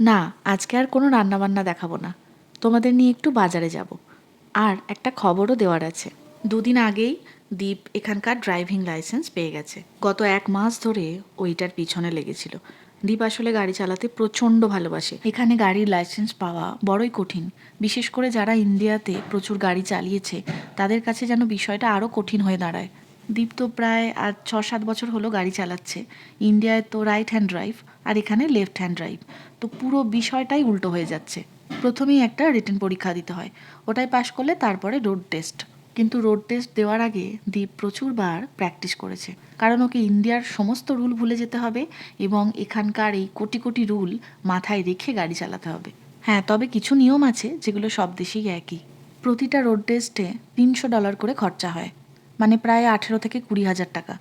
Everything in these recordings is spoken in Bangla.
না, আজকে আর কোনো রান্নাবান্না দেখাবো না। তোমাদের নিয়ে একটু বাজারে যাব। আর একটা খবরও দেওয়ার আছে। দুদিন আগেই দীপ এখানকার ড্রাইভিং লাইসেন্স পেয়ে গেছে। গত 1 মাস ধরে ওইটার পিছনে লেগেছিল। দীপ আসলে গাড়ি চালাতে প্রচণ্ড ভালোবাসে। এখানে গাড়ির লাইসেন্স পাওয়া বড়ই কঠিন। বিশেষ করে যারা ইন্ডিয়াতে প্রচুর গাড়ি চালিয়েছে তাদের কাছে যেন বিষয়টা আরও কঠিন হয়ে দাঁড়ায়। দীপ তো প্রায় আজ 6-7 বছর হলো গাড়ি চালাচ্ছে। ইন্ডিয়ায় তো রাইট হ্যান্ড ড্রাইভ, আর এখানে লেফট হ্যান্ড ড্রাইভ। তো পুরো বিষয়টাই উল্টো হয়ে যাচ্ছে। প্রথমেই একটা রিটেন পরীক্ষা দিতে হয়, ওটাই পাশ করলে তারপরে রোড টেস্ট। কিন্তু রোড টেস্ট দেওয়ার আগে দীপ প্রচুরবার প্র্যাকটিস করেছে, কারণ ওকে ইন্ডিয়ার সমস্ত রুল ভুলে যেতে হবে এবং এখানকার এই কোটি কোটি রুল মাথায় রেখে গাড়ি চালাতে হবে। হ্যাঁ, তবে কিছু নিয়ম আছে যেগুলো সব দেশেই একই। প্রতিটা রোড টেস্টে $300 করে খরচা হয়, মানে প্রায় 18 থেকে 20 হাজার টাকা।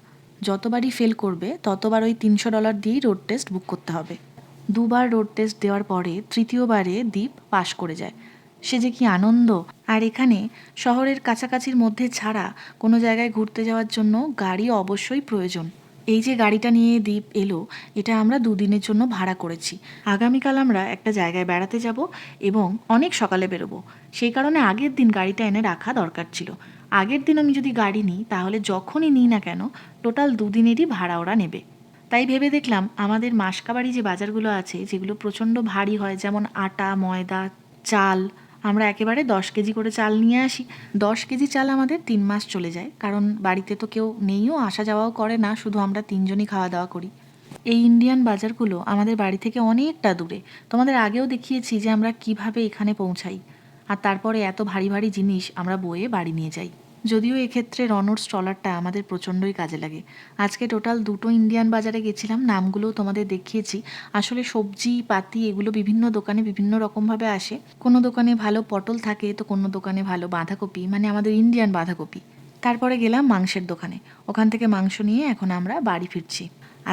যতবারই ফেল করবে ততবার ওই $300 দিয়েই রোড টেস্ট বুক করতে হবে। দুবার রোড টেস্ট দেওয়ার পরে তৃতীয়বারে দীপ পাশ করে যায়। সে যে কি আনন্দ! আর এখানে শহরের কাছাকাছির মধ্যে ছাড়া কোনো জায়গায় ঘুরতে যাওয়ার জন্য গাড়ি অবশ্যই প্রয়োজন। এই যে গাড়িটা নিয়ে দীপ এলো, এটা আমরা দুদিনের জন্য ভাড়া করেছি। আগামীকাল আমরা একটা জায়গায় বেড়াতে যাব এবং অনেক সকালে বেরোবো। সেই কারণে আগের দিন গাড়িটা এনে রাখা দরকার ছিল। আগের দিন আমি যদি গাড়ি নিই তাহলে যখনই নিই না কেন টোটাল দুদিনেরই ভাড়া ওরা নেবে। তাই ভেবে দেখলাম আমাদের মাসকাবাড়ি যে বাজারগুলো আছে যেগুলো প্রচণ্ড ভারী হয়, যেমন আটা, ময়দা, চাল, আমরা একেবারে 10 কেজি করে চাল নিয়ে আসি। 10 কেজি চাল আমাদের 3 মাস চলে যায়, কারণ বাড়িতে তো কেউ নেইও, আসা যাওয়াও করে না, শুধু আমরা তিনজনই খাওয়া দাওয়া করি। এই ইন্ডিয়ান বাজারগুলো আমাদের বাড়ি থেকে অনেকটা দূরে। তোমাদের আগেও দেখিয়েছি যে আমরা কিভাবে এখানে পৌঁছাই, আর তারপরে এত ভারী ভারী জিনিস আমরা বয়ে বাড়ি নিয়ে যাই। যদিও এক্ষেত্রে রনর ট্রলারটা আমাদের প্রচণ্ডই কাজে লাগে। আজকে টোটাল 2টো ইন্ডিয়ান বাজারে গেছিলাম, নামগুলোও তোমাদের দেখিয়েছি। আসলে সবজি পাতি এগুলো বিভিন্ন দোকানে বিভিন্ন রকমভাবে আসে। কোনো দোকানে ভালো পটল থাকে তো কোনো দোকানে ভালো বাঁধাকপি, মানে আমাদের ইন্ডিয়ান বাঁধাকপি। তারপরে গেলাম মাংসের দোকানে, ওখান থেকে মাংস নিয়ে এখন আমরা বাড়ি ফিরছি।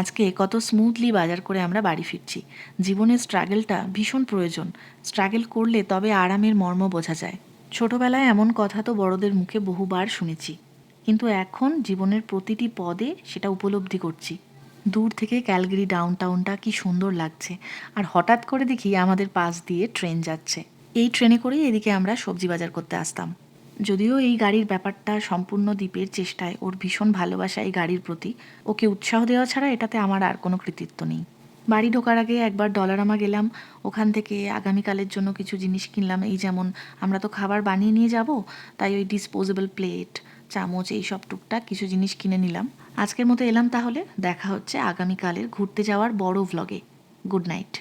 আজকে কত স্মুথলি বাজার করে আমরা বাড়ি ফিরছি। জীবনের স্ট্রাগলটা ভীষণ প্রয়োজন। স্ট্রাগল করলে তবে আরামের মর্ম বোঝা যায়। ছোটবেলায় এমন কথা তো বড়দের মুখে বহুবার শুনেছি, কিন্তু এখন জীবনের প্রতিটি পদে সেটা উপলব্ধি করছি। দূর থেকে ক্যালগেরি ডাউনটাউনটা কি সুন্দর লাগছে, আর হঠাৎ করে দেখি আমাদের পাশ দিয়ে ট্রেন যাচ্ছে। এই ট্রেনে করেই এদিকে আমরা সবজি বাজার করতে আসতাম। যদিও এই গাড়ির ব্যাপারটা সম্পূর্ণ দ্বীপের চেষ্টায়, ওর ভীষণ ভালোবাসা এই গাড়ির প্রতি। ওকে উৎসাহ দেওয়া ছাড়া এটাতে আমার আর কোনো কৃতিত্ব নেই। বাড়ি ঢোকার আগে একবার ডলারামা গেলাম, ওখান থেকে আগামীকালের জন্য কিছু জিনিস কিনলাম। এই যেমন আমরা তো খাবার বানিয়ে নিয়ে যাব, তাই ওই ডিসপোজেবল প্লেট, চামচ, এই সব টুকটাক কিছু জিনিস কিনে নিলাম। আজকের মতো এলাম তাহলে, দেখা হচ্ছে আগামীকালের ঘুরতে যাওয়ার বড় ভ্লগে। Good night.